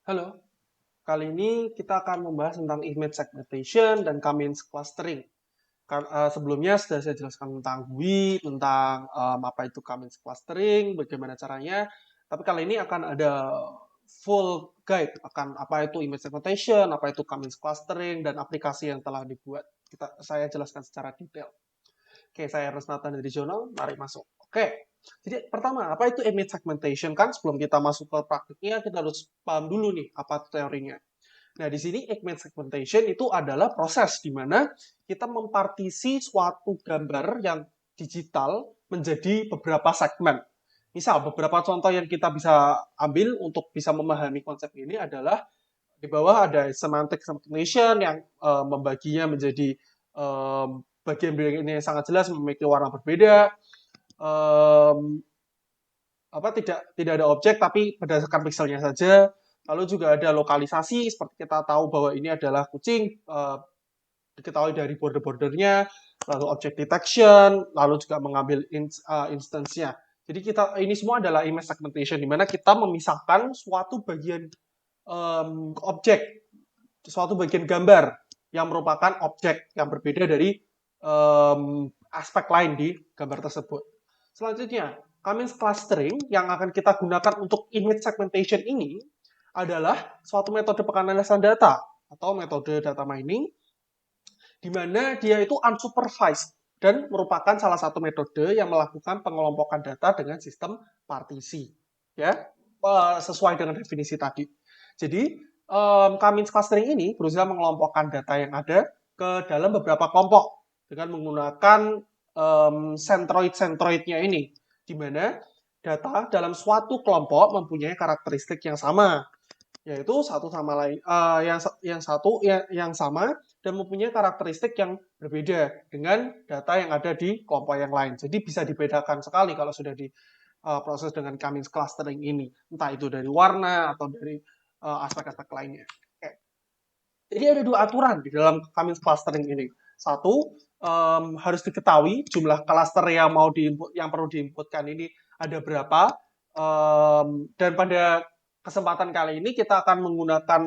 Halo, kali ini kita akan membahas tentang image segmentation dan K-means clustering. Sebelumnya sudah saya jelaskan tentang GUI, tentang apa itu K-means clustering, bagaimana caranya. Tapi kali ini akan ada full guide akan apa itu image segmentation, apa itu K-means clustering, dan aplikasi yang telah dibuat. Saya jelaskan secara detail. Oke, saya Resnatan dari Jurnal, mari masuk. Oke, jadi pertama, apa itu image segmentation? Kan sebelum kita masuk ke praktiknya, kita harus paham dulu nih, apa itu teorinya. Nah, di sini image segmentation itu adalah proses di mana kita mempartisi suatu gambar yang digital menjadi beberapa segmen. Misal, beberapa contoh yang kita bisa ambil untuk bisa memahami konsep ini adalah di bawah ada semantic segmentation yang membaginya menjadi bagian-bagian ini yang sangat jelas memiliki warna berbeda. Um, tidak ada objek tapi berdasarkan pixelnya saja. Lalu juga ada lokalisasi seperti kita tahu bahwa ini adalah kucing, diketahui dari border-bordernya, lalu object detection, lalu juga mengambil instance-nya. Jadi ini semua adalah image segmentation di mana kita memisahkan suatu bagian objek, suatu bagian gambar yang merupakan objek yang berbeda dari aspek lain di gambar tersebut. Selanjutnya, K-means clustering yang akan kita gunakan untuk image segmentation ini adalah suatu metode penganalisan data atau metode data mining di mana dia itu unsupervised dan merupakan salah satu metode yang melakukan pengelompokan data dengan sistem partisi, ya, sesuai dengan definisi tadi. Jadi, K-means clustering ini berusaha mengelompokkan data yang ada ke dalam beberapa kelompok dengan menggunakan centroid-centroidnya ini, di mana data dalam suatu kelompok mempunyai karakteristik yang sama, yaitu satu sama lain yang sama dan mempunyai karakteristik yang berbeda dengan data yang ada di kelompok yang lain. Jadi bisa dibedakan sekali kalau sudah di proses dengan K-means clustering ini, entah itu dari warna atau dari aspek-aspek lainnya. Oke. Jadi ada dua aturan di dalam K-means clustering ini. Satu, harus diketahui jumlah cluster yang mau diinput, yang perlu diinputkan ini ada berapa. Dan pada kesempatan kali ini kita akan menggunakan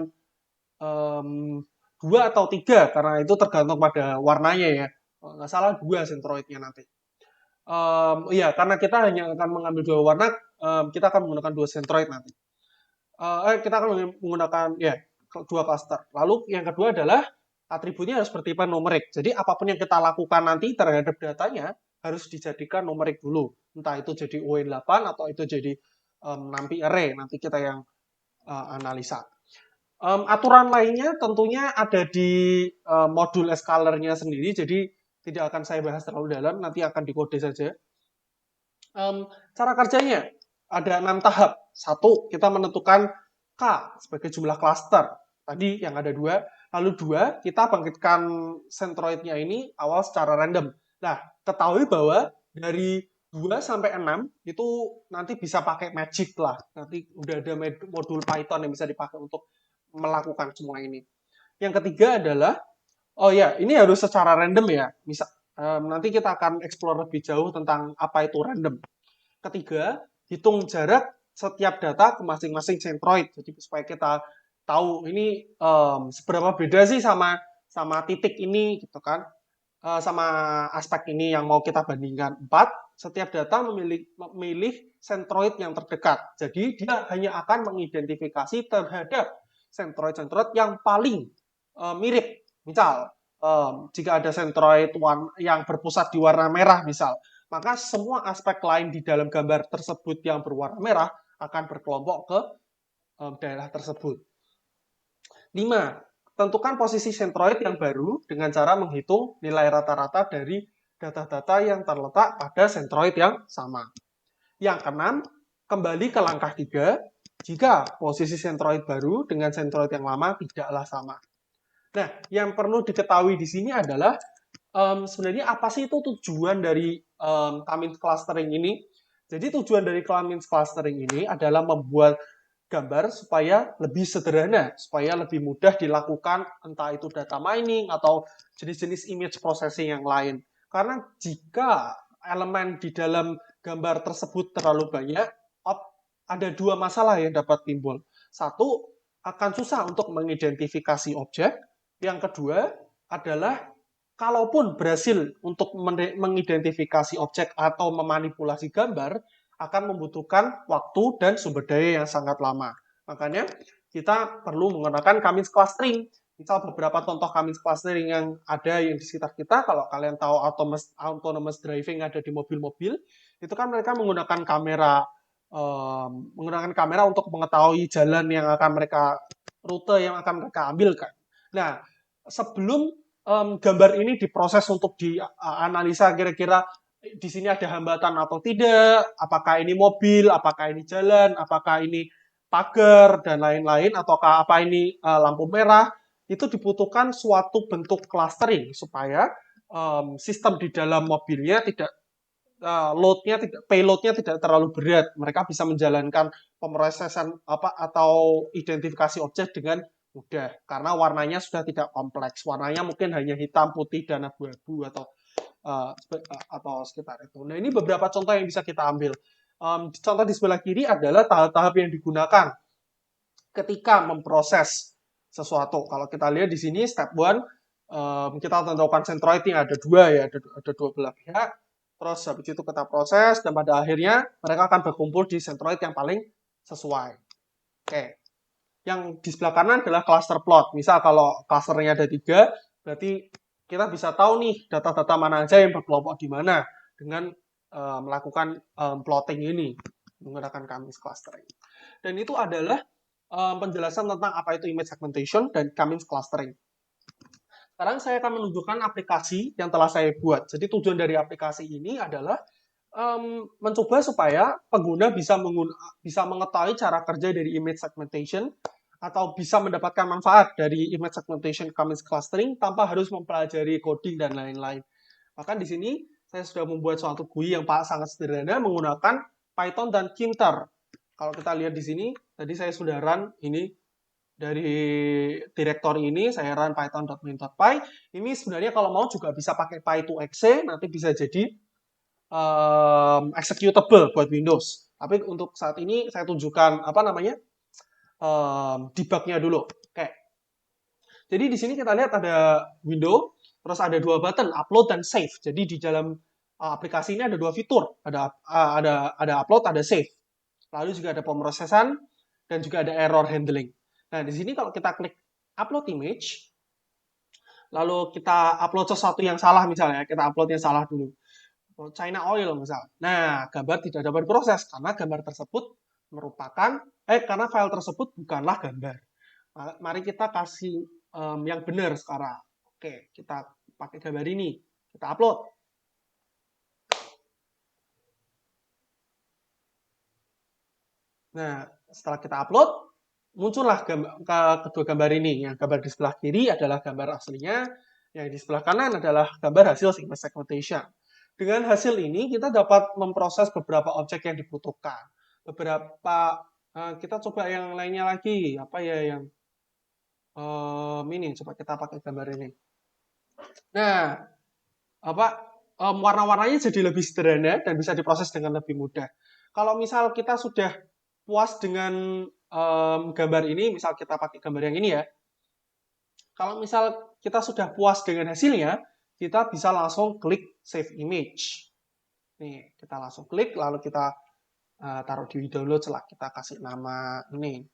dua atau tiga karena itu tergantung pada warnanya ya. Nggak salah dua sentroidnya nanti. Iya, karena kita hanya akan mengambil dua warna, kita akan menggunakan dua sentroid nanti. Kita akan menggunakan ya dua cluster. Lalu yang kedua adalah atributnya harus bertipe numerik. Jadi apapun yang kita lakukan nanti terhadap datanya harus dijadikan numerik dulu. Entah itu jadi UN8 atau itu jadi nanti array. Nanti kita yang analisa. Aturan lainnya tentunya ada di modul scalar-nya sendiri. Jadi tidak akan saya bahas terlalu dalam. Nanti akan dikode saja. Cara kerjanya ada 6 tahap. Satu, kita menentukan K sebagai jumlah cluster. Tadi yang ada dua. Lalu dua, kita bangkitkan centroidnya ini awal secara random. Nah, ketahui bahwa dari 2 sampai 6 itu nanti bisa pakai magic lah. Nanti udah ada modul Python yang bisa dipakai untuk melakukan semua ini. Yang ketiga adalah, oh ya, ini harus secara random ya. Nanti kita akan explore lebih jauh tentang apa itu random. Ketiga, hitung jarak setiap data ke masing-masing centroid. Jadi supaya kita tahu ini seberapa beda sih sama titik ini gitu kan. Sama aspek ini yang mau kita bandingkan. 4, setiap data memilih centroid yang terdekat. Jadi dia hanya akan mengidentifikasi terhadap centroid-centroid yang paling mirip. Misal, jika ada centroid yang berpusat di warna merah misal, maka semua aspek lain di dalam gambar tersebut yang berwarna merah akan berkelompok ke daerah tersebut. 5. Tentukan posisi centroid yang baru dengan cara menghitung nilai rata-rata dari data-data yang terletak pada centroid yang sama. Yang keenam, kembali ke langkah 3, jika posisi centroid baru dengan centroid yang lama tidaklah sama. Nah, yang perlu diketahui di sini adalah sebenarnya apa sih itu tujuan dari K-means clustering ini? Jadi tujuan dari K-means clustering ini adalah membuat gambar supaya lebih sederhana, supaya lebih mudah dilakukan entah itu data mining atau jenis-jenis image processing yang lain. Karena jika elemen di dalam gambar tersebut terlalu banyak, ada dua masalah yang dapat timbul. Satu, akan susah untuk mengidentifikasi objek. Yang kedua adalah kalaupun berhasil untuk mengidentifikasi objek atau memanipulasi gambar, akan membutuhkan waktu dan sumber daya yang sangat lama. Makanya kita perlu menggunakan K-means clustering. Misal beberapa contoh K-means clustering yang ada yang di sekitar kita, kalau kalian tahu autonomous driving ada di mobil-mobil, itu kan mereka menggunakan kamera untuk mengetahui jalan yang akan mereka rute yang akan mereka ambil kan. Nah, sebelum gambar ini diproses untuk dianalisa kira-kira di sini ada hambatan atau tidak, apakah ini mobil, apakah ini jalan, apakah ini pagar dan lain-lain, ataukah apa ini lampu merah, itu dibutuhkan suatu bentuk clustering supaya sistem di dalam mobilnya tidak payloadnya tidak terlalu berat. Mereka bisa menjalankan pemrosesan atau identifikasi objek dengan mudah karena warnanya sudah tidak kompleks. Warnanya mungkin hanya hitam, putih, dan abu-abu atau sekitar itu. Nah, ini beberapa contoh yang bisa kita ambil. Contoh di sebelah kiri adalah tahap-tahap yang digunakan ketika memproses sesuatu. Kalau kita lihat di sini step 1, kita tentukan centroid yang ada dua ya, ada dua belah pihak. Terus habis itu kita proses dan pada akhirnya mereka akan berkumpul di centroid yang paling sesuai. Oke. Yang di sebelah kanan adalah cluster plot. Misal kalau clusternya ada 3, berarti kita bisa tahu nih data-data mana aja yang berkelompok di mana dengan melakukan plotting ini menggunakan K-means clustering. Dan itu adalah penjelasan tentang apa itu image segmentation dan K-means clustering. Sekarang saya akan menunjukkan aplikasi yang telah saya buat. Jadi tujuan dari aplikasi ini adalah mencoba supaya pengguna bisa mengetahui cara kerja dari image segmentation atau bisa mendapatkan manfaat dari image segmentation K-means clustering tanpa harus mempelajari coding dan lain-lain. Bahkan di sini saya sudah membuat suatu GUI yang sangat sederhana menggunakan Python dan Kinter. Kalau kita lihat di sini, tadi saya sudah run ini dari direktori ini, saya run python.main.py. Ini sebenarnya kalau mau juga bisa pakai py2exe, nanti bisa jadi executable buat Windows. Tapi untuk saat ini saya tunjukkan debugnya dulu. Oke. Jadi di sini kita lihat ada window, terus ada dua button, upload dan save. Jadi di dalam aplikasi ini ada dua fitur, ada upload, ada save. Lalu juga ada pemrosesan dan juga ada error handling. Nah, di sini kalau kita klik upload image, lalu kita upload sesuatu yang salah misalnya, kita upload yang salah dulu. China Oil misalnya. Nah, gambar tidak dapat diproses karena gambar tersebut karena file tersebut bukanlah gambar. Mari kita kasih yang benar sekarang. Oke, kita pakai gambar ini. Kita upload. Nah, setelah kita upload, muncullah kedua gambar ini. Yang gambar di sebelah kiri adalah gambar aslinya, yang di sebelah kanan adalah gambar hasil image segmentation. Dengan hasil ini, kita dapat memproses beberapa objek yang dibutuhkan. Kita coba yang lainnya lagi. Apa ya yang ini? Coba kita pakai gambar ini. Nah, warna-warnanya jadi lebih sederhana dan bisa diproses dengan lebih mudah. Kalau misal kita sudah puas dengan gambar ini, misal kita pakai gambar yang ini ya. Kalau misal kita sudah puas dengan hasilnya, kita bisa langsung klik save image. Nih, kita langsung klik, lalu kita taruh di download setelah kita kasih nama ini.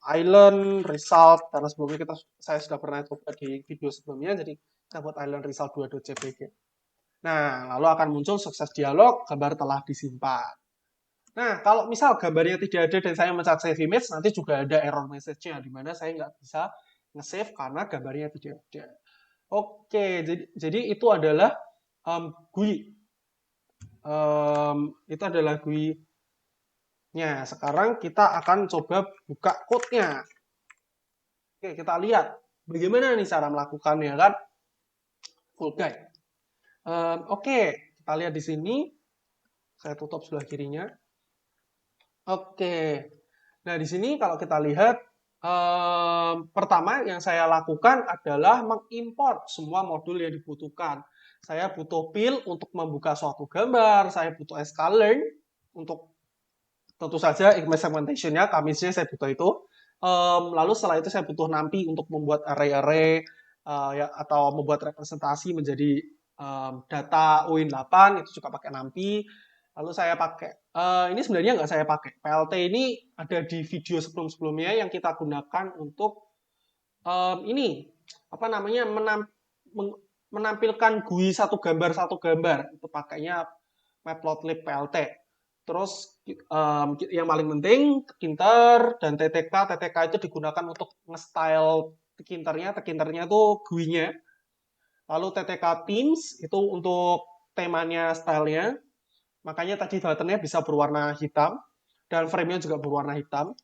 Island result, karena sebelumnya saya sudah pernah coba di video sebelumnya, jadi kita buat island result 2.jpg. Nah, lalu akan muncul sukses dialog, gambar telah disimpan. Nah, kalau misal gambarnya tidak ada dan saya mencet save image, nanti juga ada error message-nya, di mana saya nggak bisa nge-save karena gambarnya tidak ada. Oke, jadi itu adalah GUI. Itu adalah GUI-nya. Sekarang kita akan coba buka code-nya. Oke, kita lihat bagaimana nih cara melakukannya kan? Full guide. Oke, kita lihat di sini. Saya tutup sebelah kirinya. Oke, nah di sini kalau kita lihat, pertama yang saya lakukan adalah mengimport semua modul yang dibutuhkan. Saya butuh pil untuk membuka suatu gambar, saya butuh sklearn untuk tentu saja image segmentation-nya, kamisnya saya butuh itu. Lalu setelah itu saya butuh NumPy untuk membuat array-array ya, atau membuat representasi menjadi data UIN8 itu juga pakai NumPy. Lalu saya pakai ini sebenarnya nggak saya pakai. PLT ini ada di video sebelum-sebelumnya yang kita gunakan untuk ini apa namanya menampilkan GUI satu gambar itu pakainya Matplotlib PLT. Terus yang paling penting tekinter dan TTK itu digunakan untuk nge-style tekinternya itu GUI-nya. Lalu TTK Themes itu untuk temanya, stylenya. Makanya tadi buttonnya bisa berwarna hitam dan frame-nya juga berwarna hitam.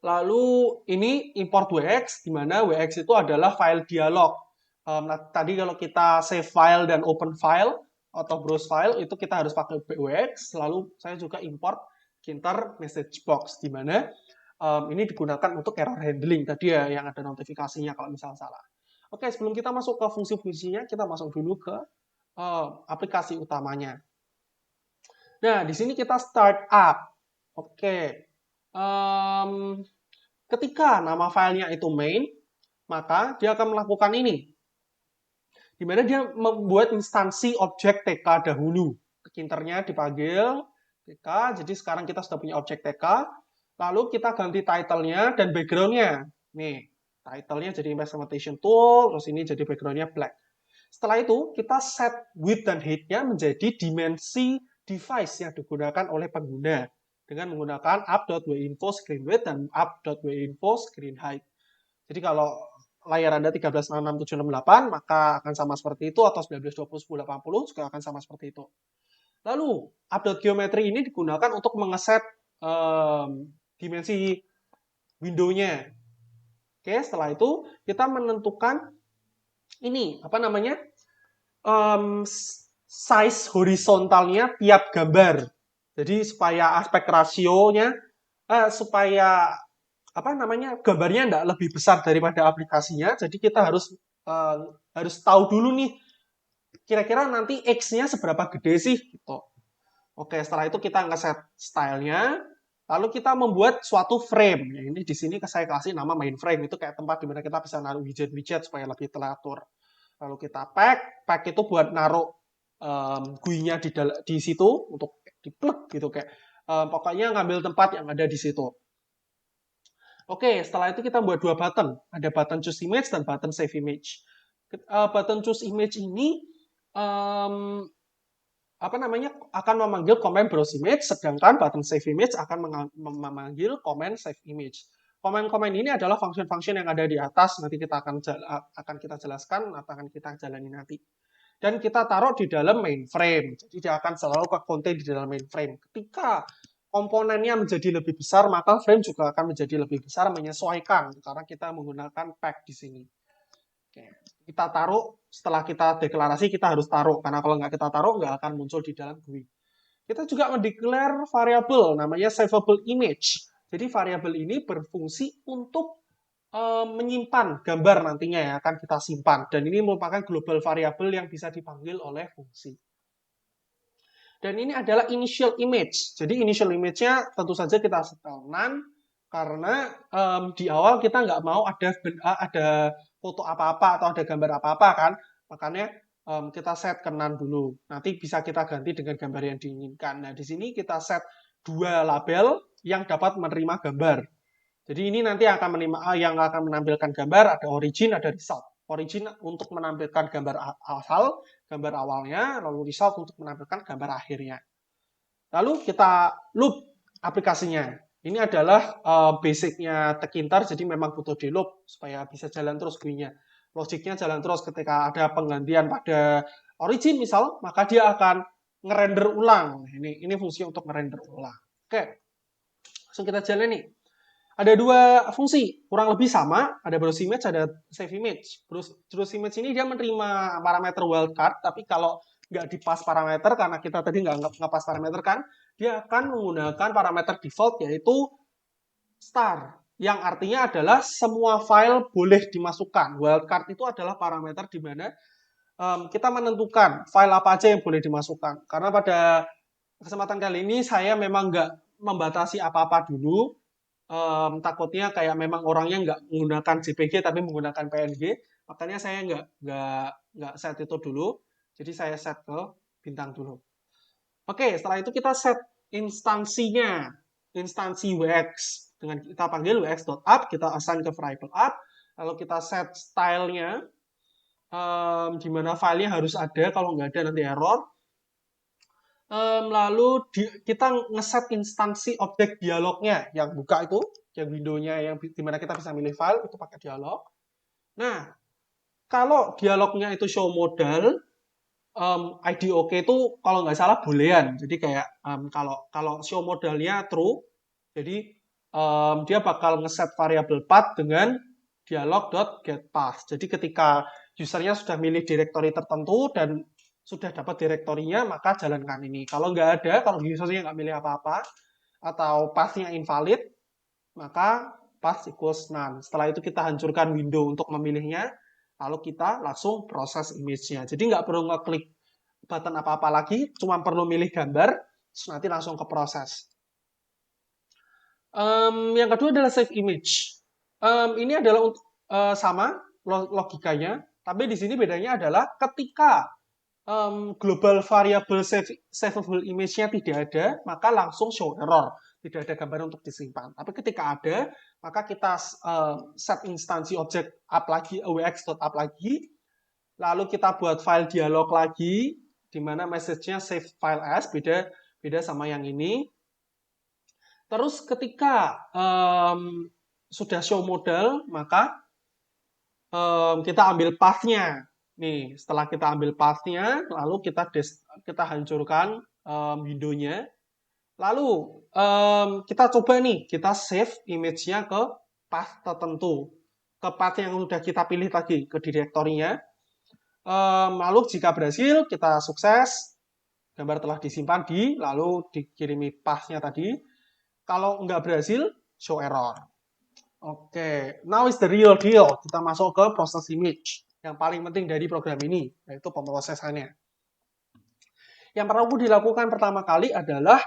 Lalu ini import WX, di mana WX itu adalah file dialog. Nah, tadi kalau kita save file dan open file atau browse file itu kita harus pakai WX. Lalu saya juga import Kinter message box, di mana ini digunakan untuk error handling tadi ya, yang ada notifikasinya kalau misalnya salah. Oke, sebelum kita masuk ke fungsi-fungsinya, kita masuk dulu ke aplikasi utamanya. Nah, di sini kita start up. Oke. Ketika nama filenya itu main, maka dia akan melakukan ini. Di mana dia membuat instansi objek TK dahulu. Kinternya dipanggil TK, jadi sekarang kita sudah punya objek TK. Lalu kita ganti title-nya dan background-nya. Nih, title-nya jadi image segmentation tool, terus ini jadi background-nya black. Setelah itu, kita set width dan height-nya menjadi dimensi device yang digunakan oleh pengguna dengan menggunakan up.winfo screen width dan up.winfo screen height. Jadi kalau layar Anda 1366/768 maka akan sama seperti itu, atau 1920/1080 juga akan sama seperti itu. Lalu up.geometry ini digunakan untuk mengeset dimensi window-nya. Oke, setelah itu kita menentukan ini apa namanya size horizontalnya tiap gambar. Jadi supaya aspek rasionya supaya apa namanya gambarnya tidak lebih besar daripada aplikasinya. Jadi kita harus tahu dulu nih kira-kira nanti X-nya seberapa gede sih gitu. Oke, setelah itu kita ngeset stylenya, lalu kita membuat suatu frame. Ya, ini di sini saya kasih nama main frame, itu kayak tempat di mana kita bisa naruh widget-widget supaya lebih teratur. Lalu kita pack itu buat naruh GUI-nya di situ untuk di-plug gitu kayak pokoknya ngambil tempat yang ada di situ. Oke, setelah itu kita buat dua button. Ada button choose image dan button save image. Button choose image ini apa namanya akan memanggil command browse image, sedangkan button save image akan memanggil command save image. Komen-komen ini adalah function-function yang ada di atas, nanti kita akan kita jelaskan atau akan kita jalani nanti. Dan kita taruh di dalam mainframe, jadi dia akan selalu ke-contain di dalam mainframe. Ketika komponennya menjadi lebih besar, maka frame juga akan menjadi lebih besar, menyesuaikan, karena kita menggunakan pack di sini. Oke. Kita taruh, setelah kita deklarasi, kita harus taruh, karena kalau nggak kita taruh, nggak akan muncul di dalam GUI. Kita juga mendeklar variabel, namanya savable image. Jadi variabel ini berfungsi untuk menyimpan gambar nantinya yang akan kita simpan. Dan ini merupakan global variabel yang bisa dipanggil oleh fungsi. Dan ini adalah initial image. Jadi initial image-nya tentu saja kita setel none, karena di awal kita nggak mau ada foto apa-apa atau ada gambar apa-apa kan. Makanya kita set ke none dulu. Nanti bisa kita ganti dengan gambar yang diinginkan. Nah, di sini kita set dua label yang dapat menerima gambar. Jadi ini nanti yang akan menampilkan gambar, ada origin, ada result. Origin untuk menampilkan gambar asal, gambar awalnya, lalu result untuk menampilkan gambar akhirnya. Lalu kita loop aplikasinya. Ini adalah basicnya Tekinter, jadi memang butuh di loop supaya bisa jalan terus GUI-nya. Logiknya jalan terus ketika ada penggantian pada origin misal, maka dia akan ngerender ulang. Ini fungsi untuk ngerender ulang. Oke, langsung kita jalan nih. Ada dua fungsi, kurang lebih sama, ada browse image, ada save image. Browse image ini dia menerima parameter wildcard, tapi kalau nggak dipas parameter, karena kita tadi nggak pas parameter kan, dia akan menggunakan parameter default, yaitu star, yang artinya adalah semua file boleh dimasukkan. Wildcard itu adalah parameter di mana kita menentukan file apa aja yang boleh dimasukkan. Karena pada kesempatan kali ini saya memang nggak membatasi apa-apa dulu. Takutnya kayak memang orangnya nggak menggunakan JPG tapi menggunakan PNG, makanya saya nggak set itu dulu. Jadi saya set ke bintang dulu. Oke, setelah itu kita set instansinya, instansi WX dengan kita panggil wx.up, kita assign ke variable up, lalu kita set stylenya, di mana filenya harus ada, kalau nggak ada nanti error. Lalu kita ngeset instansi objek dialognya yang buka itu, yang windownya yang dimana kita bisa milih file itu pakai dialog. Nah, kalau dialognya itu show modal, ID OK itu kalau nggak salah boolean. Jadi kayak kalau show modalnya true, jadi dia bakal ngeset variable path dengan dialog.getPath. Jadi ketika usernya sudah milih direktori tertentu dan sudah dapat direktorinya, maka jalankan ini. Kalau nggak ada, kalau usernya nggak milih apa-apa, atau pathnya invalid, maka path equals none. Setelah itu kita hancurkan window untuk memilihnya, lalu kita langsung proses image-nya. Jadi nggak perlu ngeklik button apa-apa lagi, cuma perlu milih gambar, terus nanti langsung ke proses. Yang kedua adalah save image. Ini adalah sama logikanya, tapi di sini bedanya adalah ketika global variable saveable image-nya tidak ada, maka langsung show error. Tidak ada gambar untuk disimpan. Tapi ketika ada, maka kita set instansi objek up lagi, wx.up lagi, lalu kita buat file dialog lagi, di mana message-nya save file as, beda sama yang ini. Terus ketika sudah show modal, maka kita ambil path-nya. Nih, setelah kita ambil path-nya, lalu kita hancurkan window-nya. Lalu kita coba nih, kita save image-nya ke path tertentu. Ke path yang sudah kita pilih tadi, ke direktorinya. Lalu jika berhasil, kita sukses. Gambar telah disimpan lalu dikirimi path-nya tadi. Kalau nggak berhasil, show error. Oke, now is the real deal. Kita masuk ke proses image. Yang paling penting dari program ini, yaitu pemrosesannya. Yang perlu dilakukan pertama kali adalah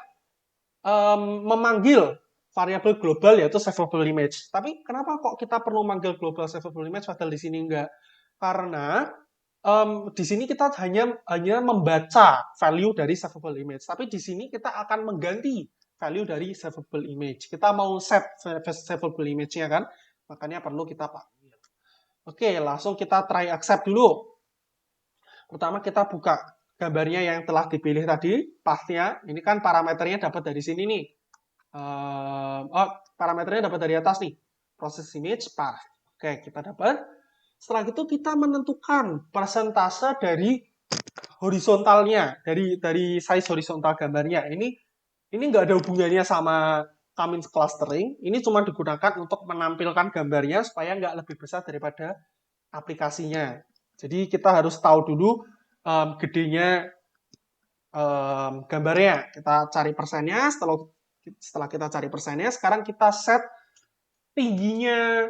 memanggil variabel global, yaitu saveable image. Tapi kenapa kok kita perlu manggil global saveable image, padahal di sini enggak? Karena di sini kita hanya membaca value dari saveable image. Tapi di sini kita akan mengganti value dari saveable image. Kita mau set saveable image-nya kan, makanya perlu kita panggil. Oke, langsung kita try accept dulu. Pertama kita buka gambarnya yang telah dipilih tadi, path-nya. Ini kan parameternya dapat dari sini nih. Parameternya dapat dari atas nih. Proses image, path. Oke, kita dapat. Setelah itu kita menentukan persentase dari horizontalnya, dari size horizontal gambarnya. Ini nggak ada hubungannya sama Cummins clustering. Ini cuma digunakan untuk menampilkan gambarnya supaya nggak lebih besar daripada aplikasinya. Jadi kita harus tahu dulu gedenya gambarnya. Kita cari persennya. Setelah kita cari persennya, sekarang kita set tingginya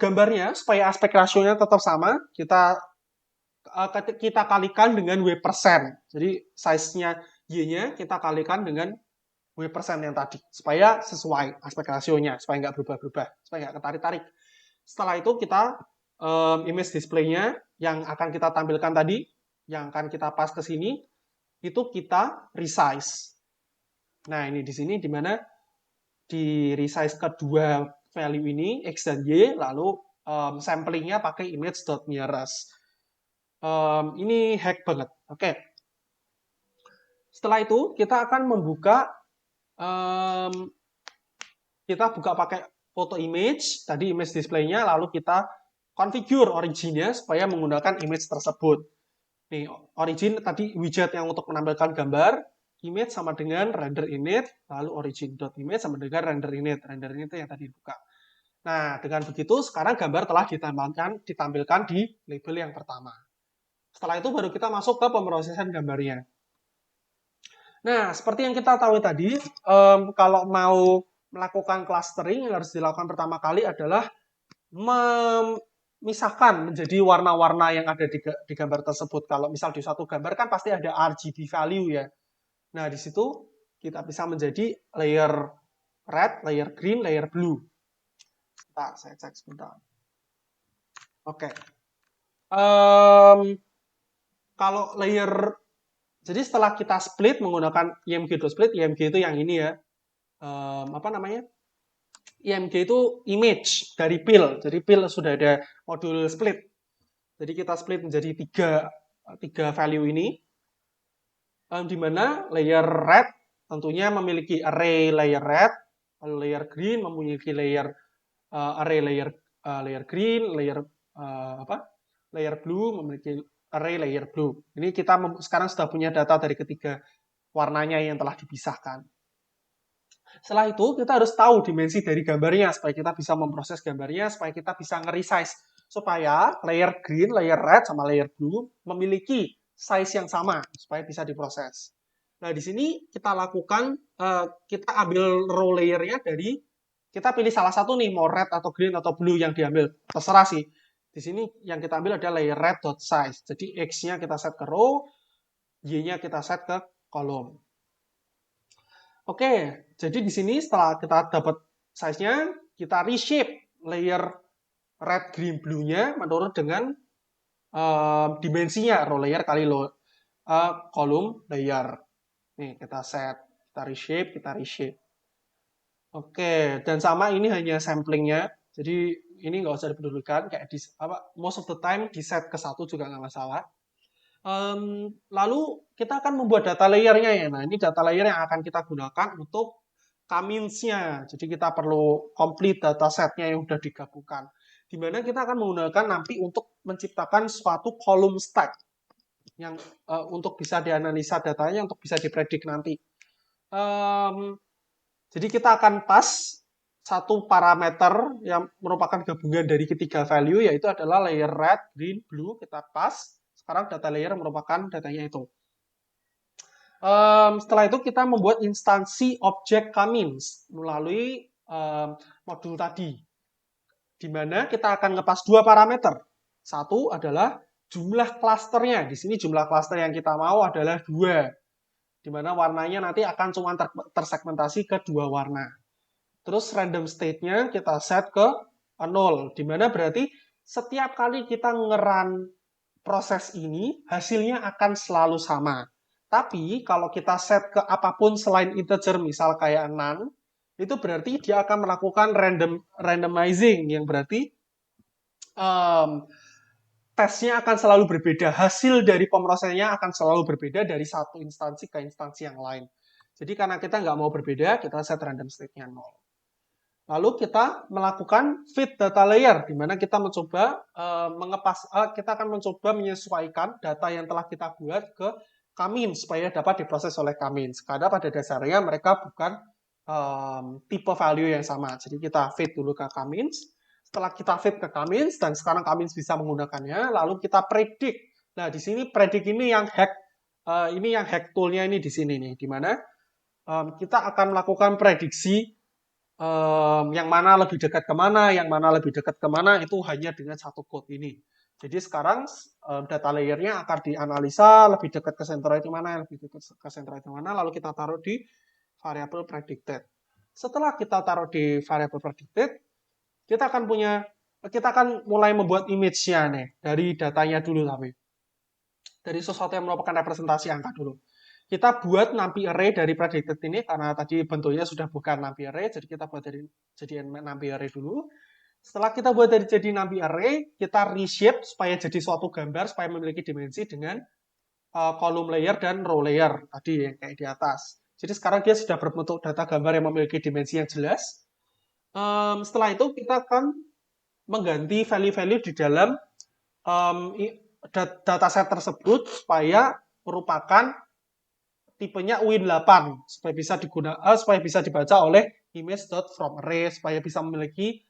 gambarnya supaya aspek rasionya tetap sama. Kita kalikan dengan W%. Jadi size-nya Y-nya kita kalikan dengan W% yang tadi. Supaya sesuai aspek rasionya. Supaya nggak berubah-berubah. Supaya nggak ketarik-tarik. Setelah itu kita image display-nya yang akan kita tampilkan tadi, yang akan kita pas ke sini, itu kita resize. Nah, ini di sini di mana di resize kedua value ini, X dan Y, lalu samplingnya pakai image.nearest. Ini hack banget. Oke. Setelah itu, kita akan membuka, kita buka pakai foto image, tadi image display-nya, lalu kita configure origin-nya supaya menggunakan image tersebut. Nih, origin tadi widget yang untuk menampilkan gambar, image sama dengan render init, lalu origin.image sama dengan render init. Render init itu yang tadi dibuka. Nah, dengan begitu sekarang gambar telah ditampilkan di label yang pertama. Setelah itu baru kita masuk ke pemrosesan gambarnya. Nah, seperti yang kita tahu tadi, kalau mau melakukan clustering yang harus dilakukan pertama kali adalah memisahkan menjadi warna-warna yang ada di gambar tersebut. Kalau misal di suatu gambar kan pasti ada RGB value ya. Nah, di situ kita bisa menjadi layer red, layer green, layer blue. Bentar, saya cek sebentar. Oke. Kalau layer, jadi setelah kita split menggunakan img.split, img itu yang ini ya, apa namanya? IMG itu image dari pil. Jadi pil sudah ada modul split. Jadi kita split menjadi tiga value ini, di mana layer red tentunya memiliki array layer red, lalu layer green memiliki array layer green, layer blue memiliki array layer blue. Ini kita sekarang sudah punya data dari ketiga warnanya yang telah dipisahkan. Setelah itu kita harus tahu dimensi dari gambarnya supaya kita bisa memproses gambarnya, supaya kita bisa nge-resize supaya layer green, layer red sama layer blue memiliki size yang sama supaya bisa diproses. Nah, di sini kita lakukan, kita ambil row layernya dari, kita pilih salah satu nih, mau red atau green atau blue yang diambil, terserah sih. Di sini yang kita ambil adalah layer red.size. Jadi X-nya kita set ke row, Y-nya kita set ke kolom. Oke, jadi di sini setelah kita dapat size-nya, kita reshape layer red, green, blue-nya menurut dengan dimensinya, row layer kali kolom layer. Nih, kita set, kita reshape. Oke, dan sama ini hanya samplingnya, jadi ini nggak usah dipedulikan, kayak most of the time di set ke 1 juga nggak masalah. Lalu kita akan membuat data layernya ya. Nah, ini data layer yang akan kita gunakan untuk Kamins-nya. Jadi kita perlu complete data setnya yang sudah digabungkan. Di mana kita akan menggunakan nanti untuk menciptakan suatu column stack yang untuk bisa dianalisa datanya, untuk bisa dipredik nanti. Jadi kita akan pas satu parameter yang merupakan gabungan dari ketiga value, yaitu adalah layer red, green, blue. Kita pas. Sekarang data layer merupakan datanya itu. Setelah itu kita membuat instansi objek Kamins melalui modul tadi. Di mana kita akan ngepas dua parameter. Satu adalah jumlah klasternya. Di sini jumlah klaster yang kita mau adalah 2. Di mana warnanya nanti akan cuma tersegmentasi ke 2 warna. Terus random state-nya kita set ke 0. Di mana berarti setiap kali kita nge-run proses ini, hasilnya akan selalu sama. Tapi kalau kita set ke apapun selain integer, misal kayak none, itu berarti dia akan melakukan randomizing, yang berarti tesnya akan selalu berbeda. Hasil dari pemrosesannya akan selalu berbeda dari satu instansi ke instansi yang lain. Jadi karena kita nggak mau berbeda, kita set random state-nya 0. Lalu kita melakukan fit data layer, di mana kita mencoba kita akan mencoba menyesuaikan data yang telah kita buat ke Kamins supaya dapat diproses oleh Kamins. Karena pada dasarnya mereka bukan tipe value yang sama. Jadi kita fit dulu ke Kamins. Setelah kita fit ke Kamins dan sekarang Kamins bisa menggunakannya, lalu kita predik. Nah, di sini predik ini yang hack tool-nya ini di sini nih, di mana kita akan melakukan prediksi yang mana lebih dekat kemana, yang mana lebih dekat kemana, itu hanya dengan satu code ini. Jadi sekarang data layernya akan dianalisa lebih dekat ke centroid yang mana, lebih dekat ke centroid yang mana, lalu kita taruh di variable predicted. Setelah kita taruh di variable predicted, kita akan mulai membuat image-nya nih, dari datanya dulu tapi. Dari sesuatu yang merupakan representasi angka dulu. Kita buat numpy array dari predicted ini karena tadi bentuknya sudah bukan numpy array, jadi kita buat jadi numpy array dulu. Setelah kita buat jadi numpy array, kita reshape supaya jadi suatu gambar supaya memiliki dimensi dengan column layer dan row layer tadi yang kayak di atas. Jadi sekarang dia sudah berbentuk data gambar yang memiliki dimensi yang jelas. Setelah itu kita akan mengganti value-value di dalam dataset tersebut supaya merupakan tipenya Win8 supaya bisa dibaca oleh image.fromArray supaya bisa memiliki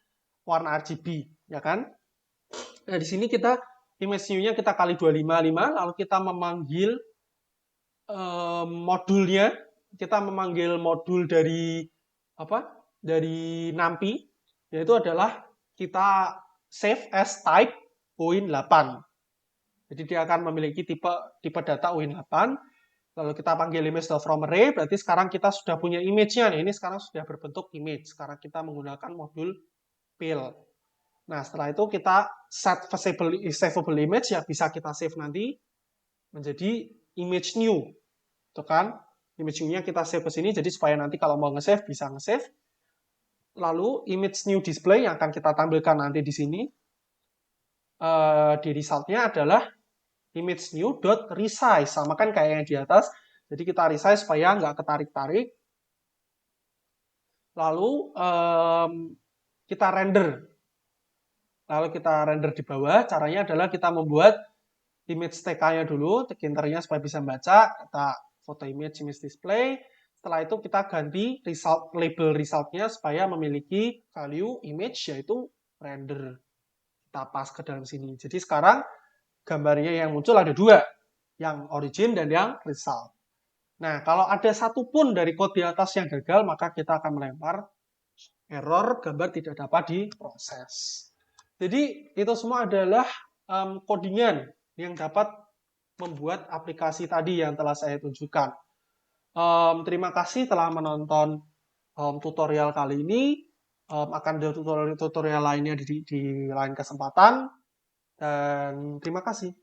warna RGB, ya kan? Nah, di sini kita image new-nya kita kali 255, lalu kita memanggil modulnya, kita memanggil modul dari NumPy, yaitu adalah kita save as type Win8. Jadi dia akan memiliki tipe data Win8. Lalu kita panggil image.from array, berarti sekarang kita sudah punya image-nya nih. Ini sekarang sudah berbentuk image. Sekarang kita menggunakan modul fill. Nah, setelah itu kita set savable image yang bisa kita save nanti menjadi image new. Itu kan? Image new-nya kita save ke sini, jadi supaya nanti kalau mau nge-save, bisa nge-save. Lalu image new display yang akan kita tampilkan nanti di sini, di result-nya adalah image new.resize, sama kan kayak yang di atas. Jadi kita resize supaya nggak ketarik-tarik. Lalu kita render. Lalu kita render di bawah. Caranya adalah kita membuat image TK-nya dulu, kinternya supaya bisa membaca. Kita foto image display. Setelah itu kita ganti label result-nya supaya memiliki value image, yaitu render. Kita pas ke dalam sini. Jadi sekarang gambarnya yang muncul ada dua, yang origin dan yang result. Nah, kalau ada satu pun dari code di atas yang gagal, maka kita akan melempar error gambar tidak dapat diproses. Jadi itu semua adalah codingan yang dapat membuat aplikasi tadi yang telah saya tunjukkan. Terima kasih telah menonton tutorial kali ini. Akan ada tutorial lainnya di lain kesempatan. Dan terima kasih.